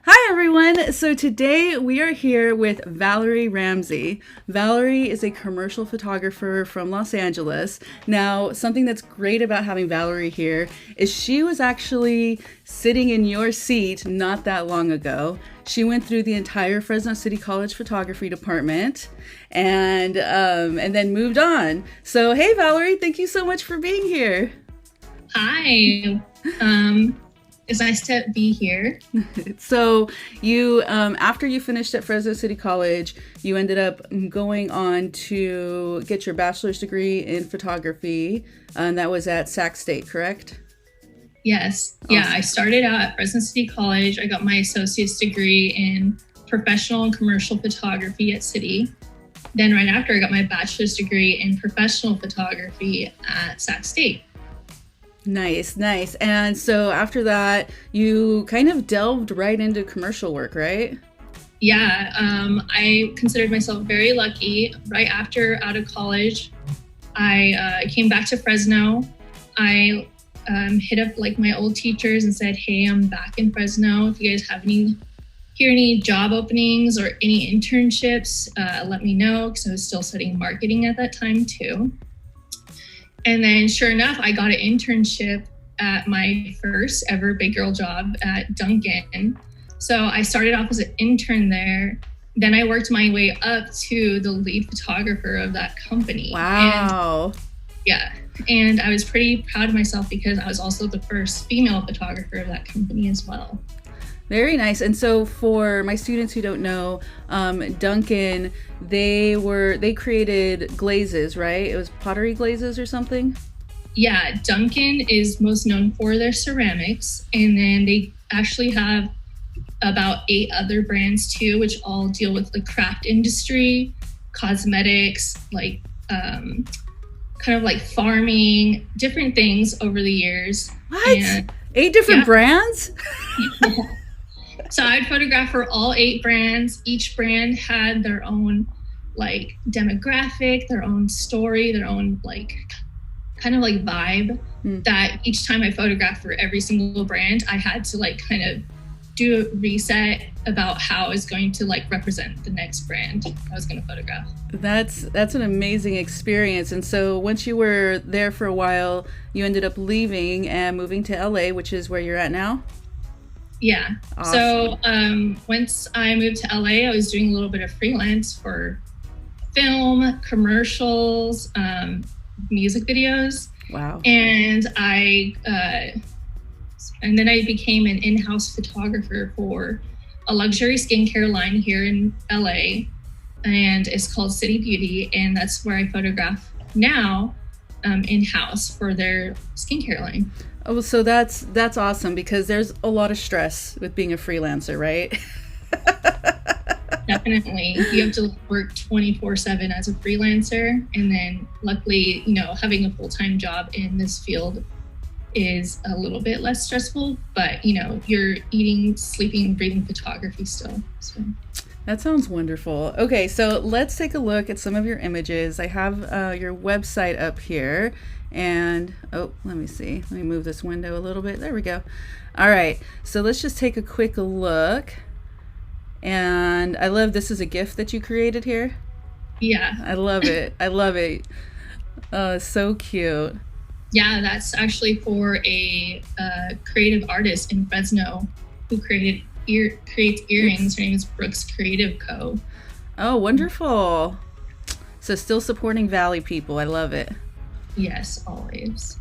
Hi, everyone. So today we are here with Valerie Ramsey. Valerie is a commercial photographer from Los Angeles. Now, something that's great about having Valerie here is she was actually sitting in your seat not that long ago. She went through the entire Fresno City College photography department and then moved on. So, hey, Valerie, thank you so much for being here. Hi. It's nice to be here. So you, after you finished at Fresno City College, you ended up going on to get your bachelor's degree in photography, and that was at Sac State, correct? Yes. Awesome. Yeah, I started out at Fresno City College. I got my associate's degree in professional and commercial photography at City. Then right after, I got my bachelor's degree in professional photography at Sac State. Nice, nice. And so after that, you kind of delved right into commercial work, right? Yeah, I considered myself very lucky. Right after out of college, I came back to Fresno. I hit up like my old teachers and said, "Hey, I'm back in Fresno. If you guys have any job openings or any internships, let me know," because I was still studying marketing at that time too. And then sure enough, I got an internship at my first ever big girl job at Dunkin'. So I started off as an intern there. Then I worked my way up to the lead photographer of that company. Wow. And I was pretty proud of myself because I was also the first female photographer of that company as well. Very nice. And so for my students who don't know, Dunkin', they created glazes, right? It was pottery glazes or something? Yeah, Dunkin' is most known for their ceramics. And then they actually have about 8 other brands too, which all deal with the craft industry, cosmetics, like kind of like farming, different things over the years. What? And 8 different brands? So I'd photograph for all 8 brands. Each brand had their own like demographic, their own story, their own like kind of like vibe that each time I photographed for every single brand, I had to like kind of do a reset about how I was going to like represent the next brand I was going to photograph. That's an amazing experience. And so once you were there for a while, you ended up leaving and moving to LA, which is where you're at now? Yeah. Awesome. So once I moved to LA, I was doing a little bit of freelance for film, commercials, music videos. Wow. And then I became an in-house photographer for a luxury skincare line here in LA, and it's called City Beauty, and that's where I photograph now in-house for their skincare line. Oh, so that's awesome because there's a lot of stress with being a freelancer, right? Definitely. You have to work 24/7 as a freelancer. And then luckily, having a full-time job in this field is a little bit less stressful, but you're eating, sleeping, breathing photography still. So that sounds wonderful. Okay, so let's take a look at some of your images. I have your website up here. And, let me see. Let me move this window a little bit. There we go. All right. So let's just take a quick look. And I love this is a GIF that you created here. Yeah. I love it. I love it. So cute. Yeah, that's actually for a creative artist in Fresno who creates earrings. Her name is Brooks Creative Co. Oh, wonderful. So still supporting Valley people. I love it. Yes, always.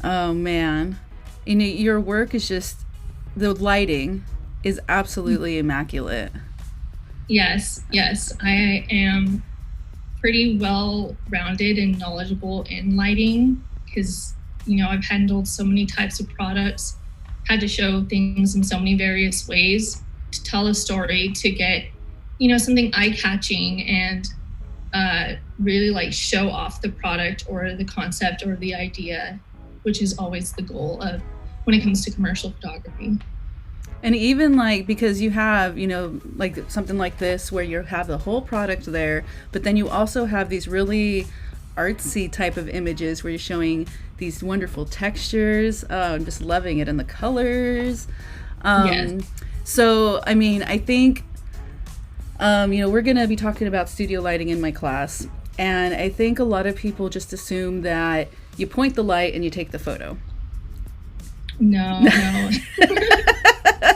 Oh, man. Your work is just, the lighting is absolutely immaculate. Yes. I am pretty well-rounded and knowledgeable in lighting because, I've handled so many types of products, had to show things in so many various ways to tell a story, to get, something eye-catching and really like show off the product or the concept or the idea, which is always the goal of when it comes to commercial photography. And even like, because you have, like something like this where you have the whole product there, but then you also have these really artsy type of images where you're showing these wonderful textures. I'm just loving it, and the colors. Yes. So, I mean, I think, we're going to be talking about studio lighting in my class. And I think a lot of people just assume that you point the light and you take the photo. No.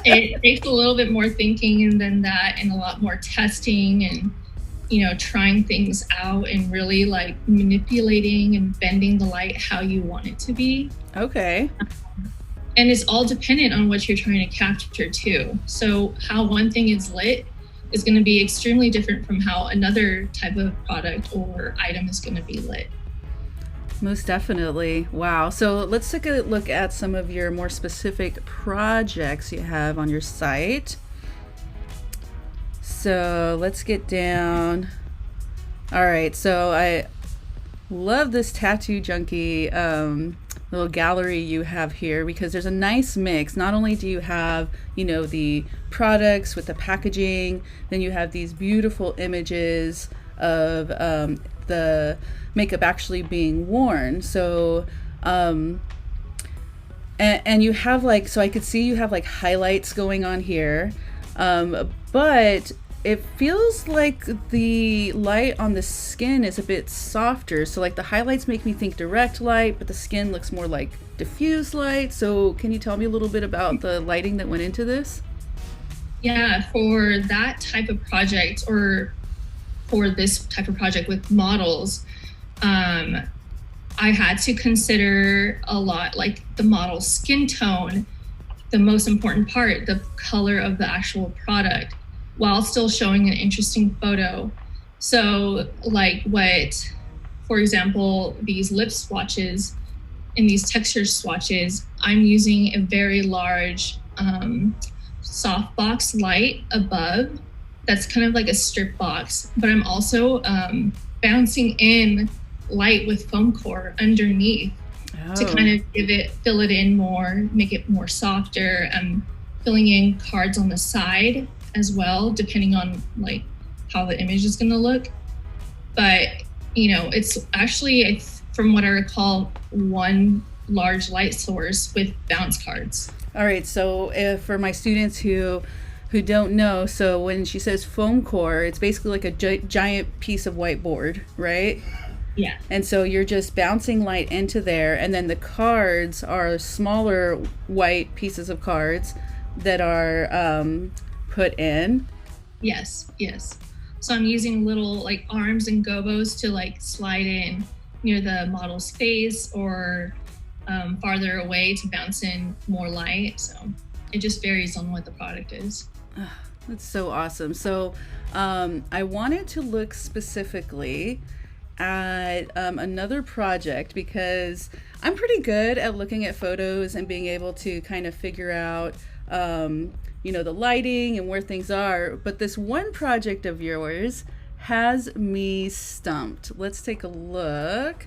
It takes a little bit more thinking than that, and a lot more testing and, trying things out and really like manipulating and bending the light how you want it to be. Okay. And it's all dependent on what you're trying to capture too. So how one thing is lit is going to be extremely different from how another type of product or item is going to be lit. Most definitely. Wow. So let's take a look at some of your more specific projects you have on your site. So let's get down. All right. So I love this Tattoo Junkie little gallery you have here, because there's a nice mix. Not only do you have, the products with the packaging, then you have these beautiful images of the makeup actually being worn. So and you have so I could see you have highlights going on here, but it feels like the light on the skin is a bit softer. So the highlights make me think direct light, but the skin looks more like diffuse light. So can you tell me a little bit about the lighting that went into this? Yeah, for that type of project, or for this type of project with models, I had to consider a lot, like the model's skin tone, the most important part, the color of the actual product, while still showing an interesting photo. So for example, these lip swatches and these texture swatches, I'm using a very large softbox light above that's kind of like a strip box, but I'm also bouncing in light with foam core underneath to kind of fill it in more, make it more softer. I'm filling in cards on the side as well, depending on how the image is going to look. But it's actually, from what I recall, one large light source with bounce cards. All right, so for my students who don't know, so when she says foam core, it's basically like a giant piece of whiteboard, right? Yeah. And so you're just bouncing light into there, and then the cards are smaller white pieces of cards that are put in. Yes. So I'm using little arms and gobos to slide in near the model's face or farther away to bounce in more light. So it just varies on what the product is. That's so awesome. So I wanted to look specifically at another project, because I'm pretty good at looking at photos and being able to kind of figure out the lighting and where things are. But this one project of yours has me stumped. Let's take a look.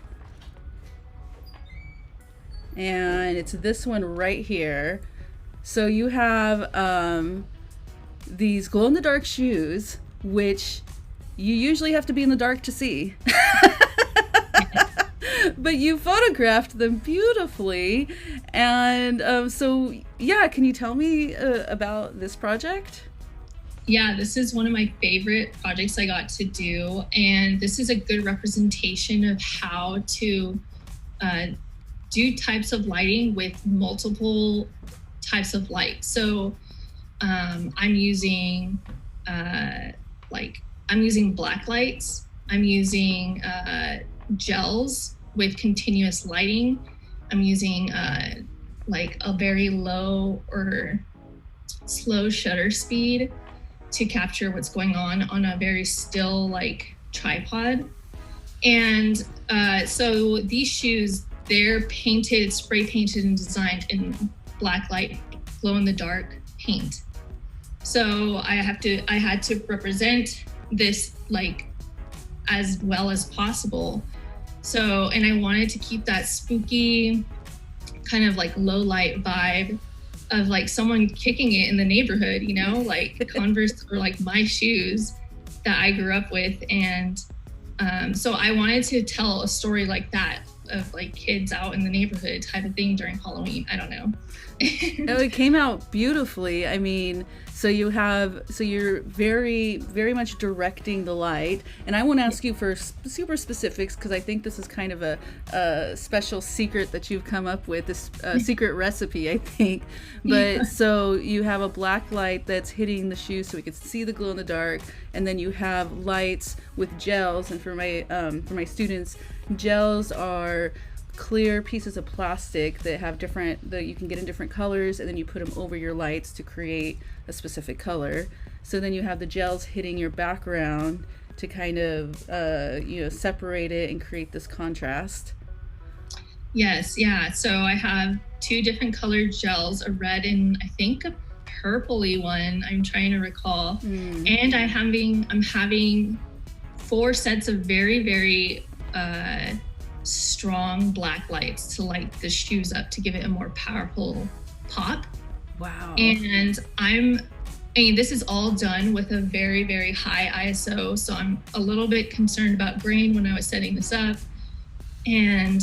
And it's this one right here. So you have these glow-in-the-dark shoes, which you usually have to be in the dark to see. But you photographed them beautifully. And so, yeah, can you tell me about this project? Yeah, this is one of my favorite projects I got to do. And this is a good representation of how to do types of lighting with multiple types of light. So I'm using black lights. I'm using gels with continuous lighting. I'm using a very low or slow shutter speed to capture what's going on a very still tripod. And so these shoes, they're painted, spray painted and designed in black light, glow in the dark paint. So I had to represent this as well as possible. So, and I wanted to keep that spooky kind of low light vibe of someone kicking it in the neighborhood, Converse or my shoes that I grew up with. And so I wanted to tell a story like that of kids out in the neighborhood type of thing during Halloween. I don't know. Oh, it came out beautifully. I mean, so you're very, very much directing the light. And I won't ask you for super specifics because I think this is kind of a special secret that you've come up with, this secret recipe, I think. But so you have a black light that's hitting the shoe so we can see the glow in the dark. And then you have lights with gels. And for my students, gels are clear pieces of plastic that have that you can get in different colors, and then you put them over your lights to create a specific color. So then you have the gels hitting your background to kind of separate it and create this contrast. Yes, yeah. So I have two different colored gels, a red and I think a purpley one. I'm trying to recall. And I'm having 4 sets of very, very strong black lights to light the shoes up to give it a more powerful pop. Wow. And this is all done with a very, very high ISO. So I'm a little bit concerned about grain when I was setting this up. And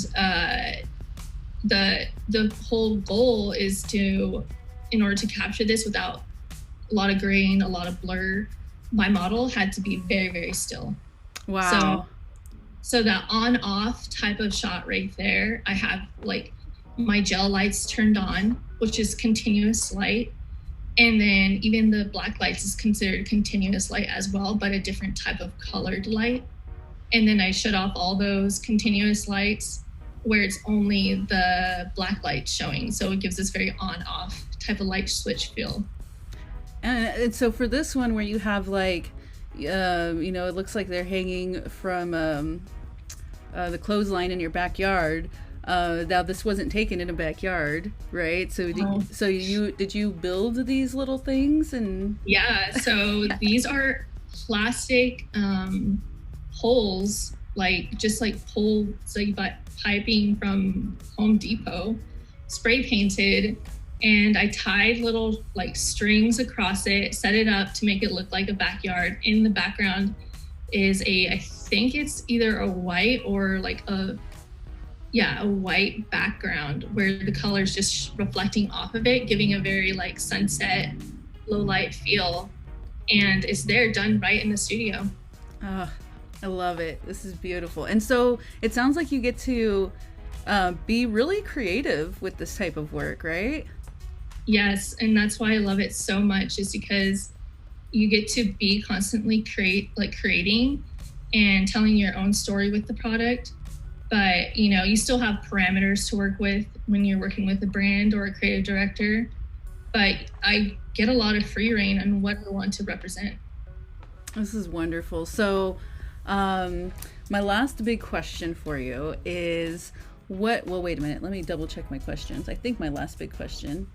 the whole goal is in order to capture this without a lot of grain, a lot of blur, my model had to be very, very still. Wow. So that on-off type of shot right there, I have like my gel lights turned on, which is continuous light. And then even the black lights is considered continuous light as well, but a different type of colored light. And then I shut off all those continuous lights where it's only the black light showing. So it gives this very on-off type of light switch feel. And so for this one where you have like, it looks like they're hanging from the clothesline in your backyard. Now this wasn't taken in a backyard, right? So did you build these little things? And yeah, so these are plastic holes, just like poles that you buy piping from Home Depot, spray painted. And I tied little like strings across it, set it up to make it look like a backyard. In the background is I think it's either a white or like a white background where the color is just reflecting off of it, giving a very like sunset, low light feel. And it's done right in the studio. Oh, I love it. This is beautiful. And so it sounds like you get to be really creative with this type of work, right? Yes, and that's why I love it so much, is because you get to be constantly creating and telling your own story with the product. But, you still have parameters to work with when you're working with a brand or a creative director. But I get a lot of free reign on what I want to represent. This is wonderful. So my last big question for you is wait a minute. Let me double check my questions. I think my last big question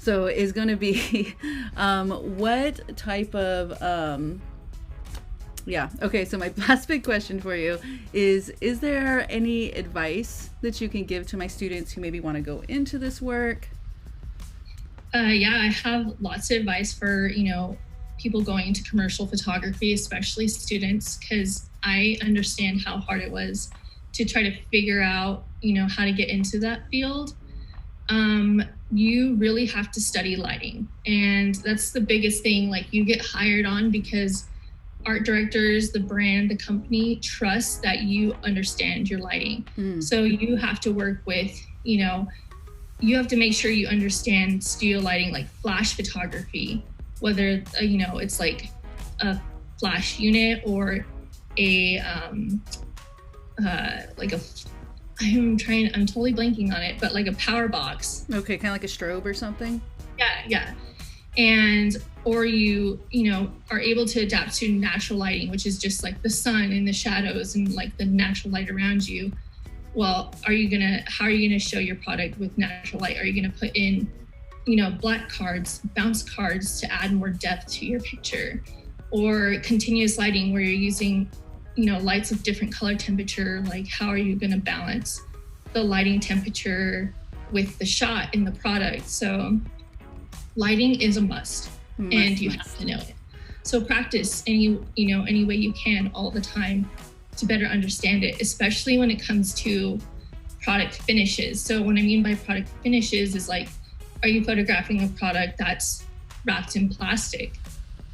is going to be what type of so my last big question for you is there any advice that you can give to my students who maybe want to go into this work? I have lots of advice for people going into commercial photography, especially students, because I understand how hard it was to try to figure out how to get into that field. You really have to study lighting, and that's the biggest thing. Like, you get hired on because art directors, the brand, the company trust that you understand your lighting. So you have to work with, you have to make sure you understand studio lighting, like flash photography, whether it's like a flash unit or I'm totally blanking on it, but like a power box. Okay, kind of like a strobe or something? Yeah. And, or you are able to adapt to natural lighting, which is just like the sun and the shadows and like the natural light around you. Well, how are you gonna show your product with natural light? Are you gonna put in, black cards, bounce cards to add more depth to your picture? Or continuous lighting where you're using lights of different color temperature? Like, how are you going to balance the lighting temperature with the shot in the product? So lighting is a must, and you have to know it. So practice any way you can all the time to better understand it, especially when it comes to product finishes. So what I mean by product finishes is like, are you photographing a product that's wrapped in plastic?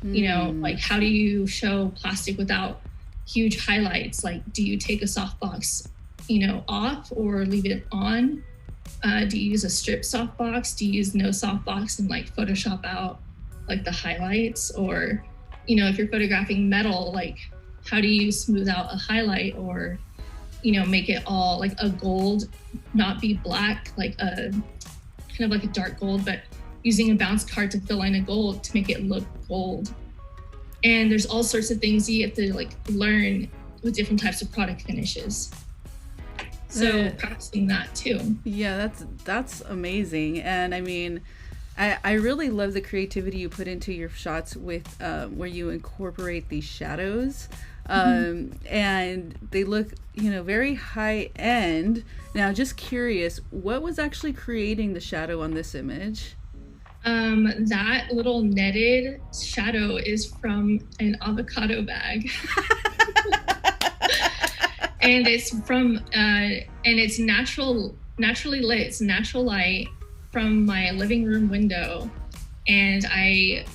You know, like how do you show plastic without huge highlights? Like, do you take a softbox, you know, off or leave it on? Do you use a strip softbox? Do you use no softbox and like Photoshop out like the highlights? Or, you know, if you're photographing metal, like how do you smooth out a highlight or, you know, make it all like a gold, not be black, like a kind of like a dark gold, but using a bounce card to fill in a gold to make it look gold. And there's all sorts of things you have to like learn with different types of product finishes. So practicing that too. Yeah, that's amazing. And I mean, I really love the creativity you put into your shots with where you incorporate these shadows. And they look, you know, very high end. Now, just curious, what was actually creating the shadow on this image? That little netted shadow is from an avocado bag. And it's from, and it's naturally lit. It's natural light from my living room window. And I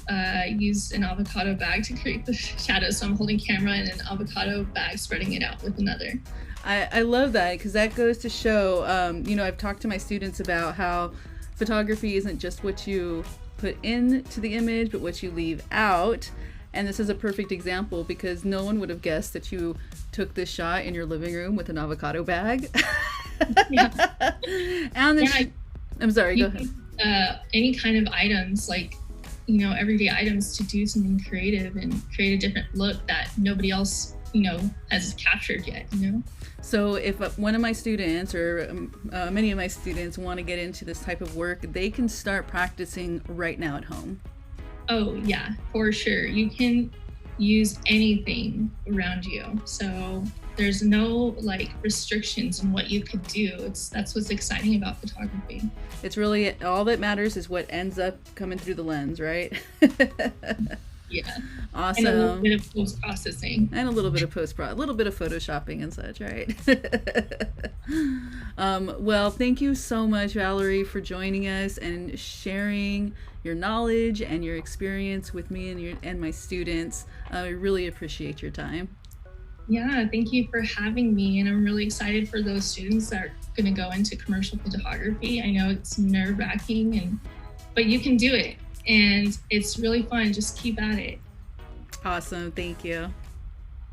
used an avocado bag to create the shadow. So I'm holding camera and an avocado bag, spreading it out with another. I love that because that goes to show, you know, I've talked to my students about how photography isn't just what you put into the image, but what you leave out. And this is a perfect example because no one would have guessed that you took this shot in your living room with an avocado bag. Yeah. And I'm sorry, go ahead. Any kind of items, like, you know, everyday items to do something creative and create a different look that nobody else, you know, has captured yet, you know? So if one of my students or many of my students want to get into this type of work, they can start practicing right now at home. Oh, yeah, for sure. You can use anything around you. So there's no like restrictions on what you could do. That's what's exciting about photography. It's really all that matters is what ends up coming through the lens, right? Yeah. Awesome. And a little bit of post-processing. And a little bit of a little bit of photoshopping and such, right? Well, thank you so much, Valerie, for joining us and sharing your knowledge and your experience with me and my students. I really appreciate your time. Yeah, thank you for having me. And I'm really excited for those students that are going to go into commercial photography. I know it's nerve-wracking, but you can do it. And it's really fun. Just keep at it. Awesome. Thank you.